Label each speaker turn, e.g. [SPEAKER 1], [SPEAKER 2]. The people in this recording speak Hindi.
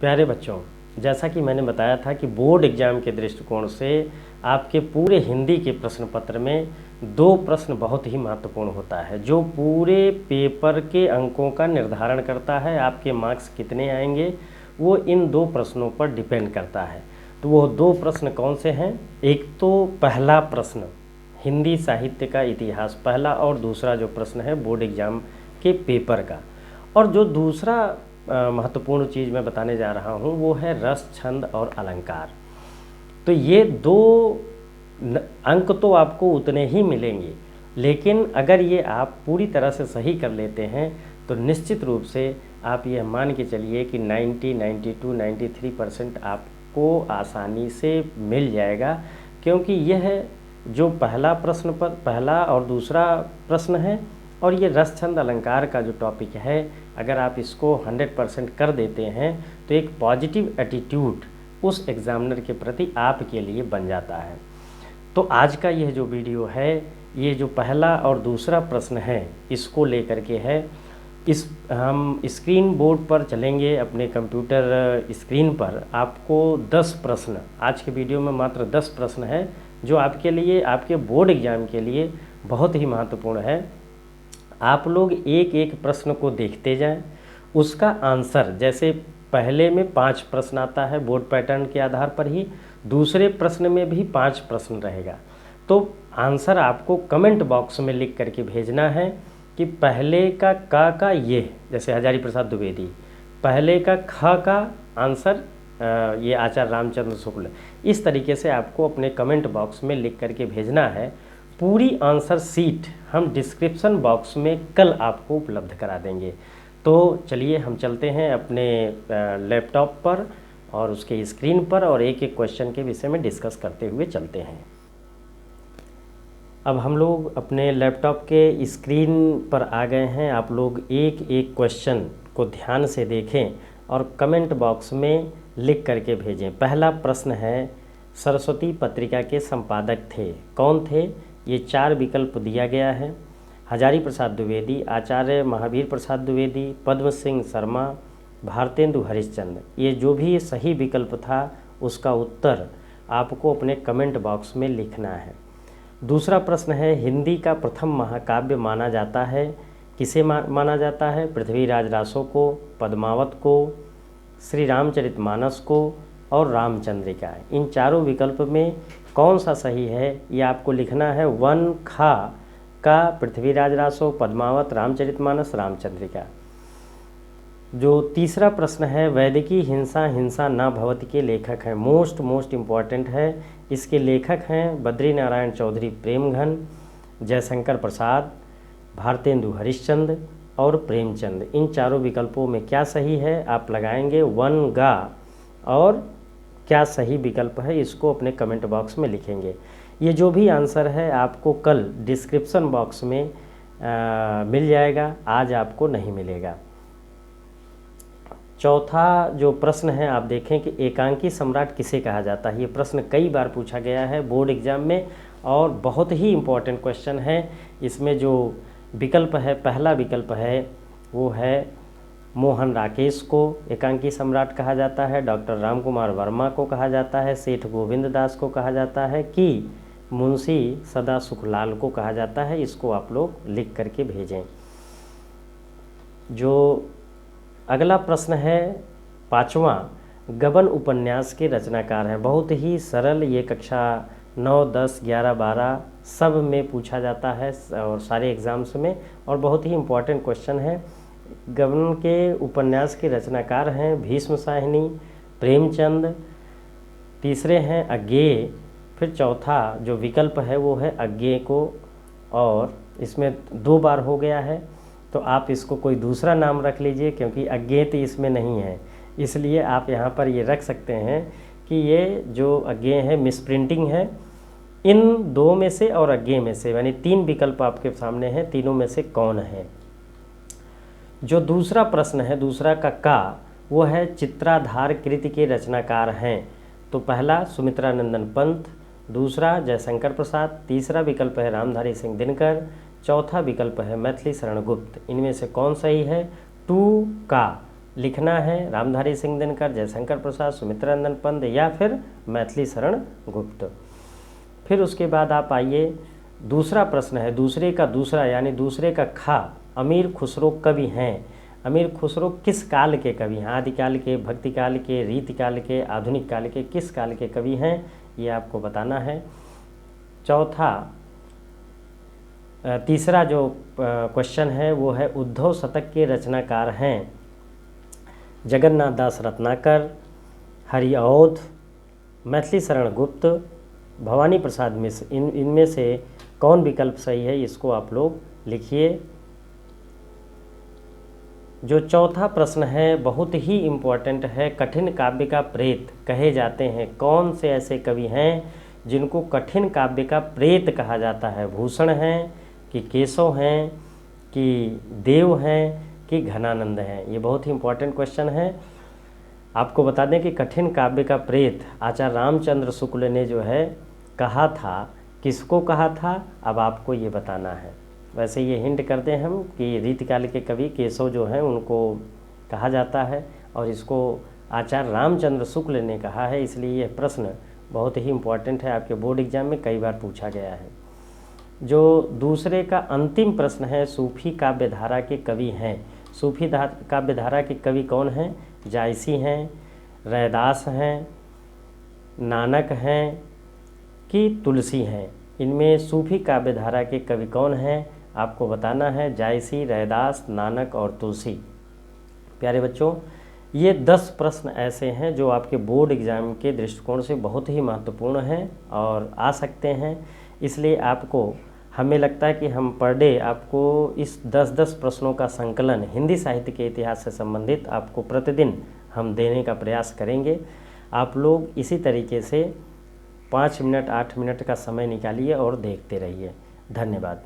[SPEAKER 1] प्यारे बच्चों, जैसा कि मैंने बताया था कि बोर्ड एग्जाम के दृष्टिकोण से आपके पूरे हिंदी के प्रश्न पत्र में दो प्रश्न बहुत ही महत्वपूर्ण होता है, जो पूरे पेपर के अंकों का निर्धारण करता है। आपके मार्क्स कितने आएंगे वो इन दो प्रश्नों पर डिपेंड करता है। तो वो दो प्रश्न कौन से हैं? एक तो पहला प्रश्न हिंदी साहित्य का इतिहास पहला, और दूसरा जो प्रश्न है बोर्ड एग्जाम के पेपर का। और जो दूसरा महत्वपूर्ण चीज़ मैं बताने जा रहा हूँ वो है रस, छंद और अलंकार। तो ये दो अंक तो आपको उतने ही मिलेंगे, लेकिन अगर ये आप पूरी तरह से सही कर लेते हैं तो निश्चित रूप से आप यह मान के चलिए कि 90, 92, 93% आपको आसानी से मिल जाएगा, क्योंकि यह जो पहला और दूसरा प्रश्न है और ये रस, छंद, अलंकार का जो टॉपिक है, अगर आप इसको 100% कर देते हैं तो एक पॉजिटिव एटीट्यूड उस एग्ज़ामिनर के प्रति आपके लिए बन जाता है। तो आज का यह जो वीडियो है, ये जो पहला और दूसरा प्रश्न है इसको लेकर के है। हम स्क्रीन बोर्ड पर चलेंगे, अपने कंप्यूटर स्क्रीन पर आपको 10 प्रश्न, आज के वीडियो में मात्र 10 प्रश्न है जो आपके लिए, आपके बोर्ड एग्ज़ाम के लिए बहुत ही महत्वपूर्ण है। आप लोग एक एक प्रश्न को देखते जाएं, उसका आंसर, जैसे पहले में 5 प्रश्न आता है बोर्ड पैटर्न के आधार पर ही, दूसरे प्रश्न में भी 5 प्रश्न रहेगा। तो आंसर आपको कमेंट बॉक्स में लिख करके भेजना है कि पहले का ये, जैसे हजारी प्रसाद द्विवेदी, पहले का ख का आंसर ये आचार्य रामचंद्र शुक्ल। इस तरीके से आपको अपने कमेंट बॉक्स में लिख करके भेजना है। पूरी आंसर शीट हम डिस्क्रिप्शन बॉक्स में कल आपको उपलब्ध करा देंगे। तो चलिए हम चलते हैं अपने लैपटॉप पर और उसके स्क्रीन पर और एक एक क्वेश्चन के विषय में डिस्कस करते हुए चलते हैं। अब हम लोग अपने लैपटॉप के स्क्रीन पर आ गए हैं। आप लोग एक एक क्वेश्चन को ध्यान से देखें और कमेंट बॉक्स में लिख करके भेजें। पहला प्रश्न है, सरस्वती पत्रिका के संपादक थे, कौन थे? ये 4 विकल्प दिया गया है। हजारी प्रसाद द्विवेदी, आचार्य महावीर प्रसाद द्विवेदी, पद्म सिंह शर्मा, भारतेंदु हरिश्चंद्र। ये जो भी सही विकल्प था उसका उत्तर आपको अपने कमेंट बॉक्स में लिखना है। दूसरा प्रश्न है, हिंदी का प्रथम महाकाव्य माना जाता है, किसे माना जाता है? पृथ्वीराज रासो को, पद्मावत को, श्री रामचरितमानस को और रामचंद्रिका। इन चारों विकल्प में कौन सा सही है ये आपको लिखना है। 1 खा का पृथ्वीराज रासो, पद्मावत, रामचरितमानस, रामचंद्रिका। जो तीसरा प्रश्न है, वैदिकी हिंसा हिंसा न भवति के लेखक हैं, मोस्ट इम्पॉर्टेंट है। इसके लेखक हैं बद्री नारायण चौधरी प्रेमघन, जयशंकर प्रसाद, भारतेंदु हरिश्चंद्र और प्रेमचंद। इन चारों विकल्पों में क्या सही है आप लगाएंगे 1 गा, और क्या सही विकल्प है इसको अपने कमेंट बॉक्स में लिखेंगे। ये जो भी आंसर है आपको कल डिस्क्रिप्शन बॉक्स में मिल जाएगा, आज आपको नहीं मिलेगा। चौथा जो प्रश्न है, आप देखें कि एकांकी सम्राट किसे कहा जाता है। ये प्रश्न कई बार पूछा गया है बोर्ड एग्जाम में और बहुत ही इम्पोर्टेंट क्वेश्चन है। इसमें जो विकल्प है, पहला विकल्प है वो है मोहन राकेश को एकांकी सम्राट कहा जाता है, डॉक्टर राम कुमार वर्मा को कहा जाता है, सेठ गोविंद दास को कहा जाता है कि मुंशी सदा सुखलाल को कहा जाता है। इसको आप लोग लिख करके भेजें। जो अगला प्रश्न है 5वां, गबन उपन्यास के रचनाकार हैं। बहुत ही सरल, ये कक्षा 9, 10, 11, 12 सब में पूछा जाता है और सारे एग्ज़ाम्स में, और बहुत ही इम्पोर्टेंट क्वेश्चन है। गबन के उपन्यास के रचनाकार हैं भीष्म साहिनी, प्रेमचंद, तीसरे हैं अज्ञेय, फिर चौथा जो विकल्प है वो है अज्ञेय को, और इसमें 2 बार हो गया है तो आप इसको कोई दूसरा नाम रख लीजिए, क्योंकि अज्ञेय तो इसमें नहीं है, इसलिए आप यहाँ पर ये रख सकते हैं कि ये जो अज्ञेय है मिसप्रिंटिंग है। इन 2 में से और अज्ञेय में से, यानी 3 विकल्प आपके सामने हैं, तीनों में से कौन है? जो दूसरा प्रश्न है, दूसरा का वो है चित्राधार कृति के रचनाकार हैं। तो पहला सुमित्रानंदन पंत, दूसरा जयशंकर प्रसाद, तीसरा विकल्प है रामधारी सिंह दिनकर, चौथा विकल्प है मैथिली शरण गुप्त। इनमें से कौन सही है? 2 का लिखना है रामधारी सिंह दिनकर, जयशंकर प्रसाद, सुमित्रानंद पंत या फिर मैथिली शरण गुप्त। फिर उसके बाद आप आइए, दूसरा प्रश्न है दूसरे का दूसरा यानी दूसरे का खा, अमीर खुसरो कवि हैं। अमीर खुसरो किस काल के कवि हैं? आदिकाल के, भक्ति काल के, रीतिकाल के, आधुनिक काल के, किस काल के कवि हैं ये आपको बताना है। तीसरा जो क्वेश्चन है वो है उद्धव शतक के रचनाकार हैं जगन्नाथ दास रत्नाकर, हरिऔध, मैथिली शरण गुप्त, भवानी प्रसाद मिश्र। इनमें से कौन विकल्प सही है इसको आप लोग लिखिए। जो चौथा प्रश्न है बहुत ही इम्पोर्टेंट है, कठिन काव्य का प्रेत कहे जाते हैं। कौन से ऐसे कवि हैं जिनको कठिन काव्य का प्रेत कहा जाता है? भूषण हैं कि केशव हैं कि देव हैं कि घनानंद हैं? ये बहुत ही इम्पोर्टेंट क्वेश्चन है। आपको बता दें कि कठिन काव्य का प्रेत आचार्य रामचंद्र शुक्ल ने जो है कहा था, किसको कहा था अब आपको ये बताना है। वैसे ये हिंट करते हैं हम कि रीतिकाल के कवि केशव जो हैं उनको कहा जाता है और इसको आचार्य रामचंद्र शुक्ल ने कहा है, इसलिए यह प्रश्न बहुत ही इम्पोर्टेंट है, आपके बोर्ड एग्जाम में कई बार पूछा गया है। जो दूसरे का अंतिम प्रश्न है सूफी काव्यधारा के कवि हैं। सूफी काव्यधारा के कवि कौन हैं? जायसी हैं, रैदास हैं, नानक हैं कि तुलसी हैं? इनमें सूफी काव्यधारा के कवि कौन हैं आपको बताना है। जायसी, रैदास, नानक और तुलसी। प्यारे बच्चों, ये 10 प्रश्न ऐसे हैं जो आपके बोर्ड एग्ज़ाम के दृष्टिकोण से बहुत ही महत्वपूर्ण हैं और आ सकते हैं। इसलिए आपको, हमें लगता है कि हम पर डे आपको इस 10-10 प्रश्नों का संकलन हिंदी साहित्य के इतिहास से संबंधित आपको प्रतिदिन हम देने का प्रयास करेंगे। आप लोग इसी तरीके से 5 मिनट 8 मिनट का समय निकालिए और देखते रहिए। धन्यवाद।